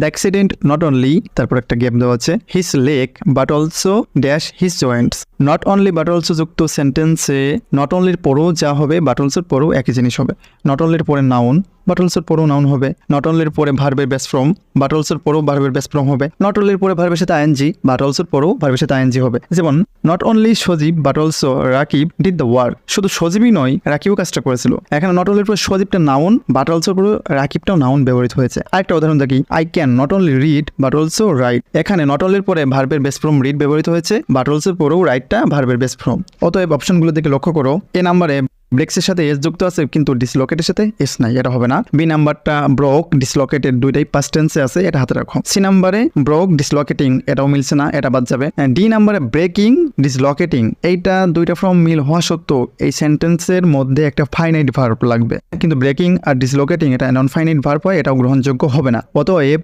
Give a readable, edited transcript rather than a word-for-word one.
The accident not only, তারপর একটা gap দেওয়া আছে, his leg but also dash his Joints. Not only but also যুক্ত সেন্টেন্সে নট অনলির পরেও যা হবে বাট অলসোর পরেও একই জিনিস হবে। নট অনলির পরে নাউন, বাট অলসোর পরেও নাউন হবে। নট অনলির পরে ভার্বের বেস ফর্ম, বাট অলসোর পরেও ভার্বের বেস ফর্ম হবে। নট অনলির পরে ভার্বের সাথে আইএনজি, বাট অলসোর পরেও ভার্বের সাথে আইএনজি হবে। যেমন not only Sajib but also Rakib did the work. শুধু সজীবই নয়, রাকিবও কাজটা করেছিল। এখানে নট অনলির পরে সজীবটা নাউন, বাট অলসোর পরে রাকিবটাও নাউন ব্যবহৃত হয়েছে। আরেকটা উদাহরণ দেখি, I can not only read but also right. এখানে নট অনলির পরে ভার্বের বেস ফর্ম রিড ব্যবহৃত হয়েছে, বাট অলসোর পরেও রাইটটা ভার্বের বেস ফর্ম। অতএব অপশনগুলো দিকে লক্ষ্য করো। এ নাম্বারে ব্রেক্সের সাথে এস যুক্ত আছে কিন্তু ডিসলোকেটের সাথে এস নাই, এটা হবে না। বি নাম্বারটা ব্রোক ডিসলোকেটেড দুইটাই পাস্ট টেন্সে আছে, এটা হাতে রাখো। সি নাম্বারে ব্রোক ডিসলোকেটিং, এটাও মিলছে না, এটা বাদ যাবে। ডি নাম্বারে ব্রেকিং ডিসলোকেটিং, এইটা দুইটা ফর্ম মিল হওয়া সত্ত্বেও এই সেন্টেন্সের মধ্যে একটা ফাইনাইট ভার্ব লাগবে, কিন্তু ব্রেকিং আর ডিসলোকেটিং এটা নন ফাইনাইট ভার্ব হয়, এটাও গ্রহণযোগ্য হবে না। অতএব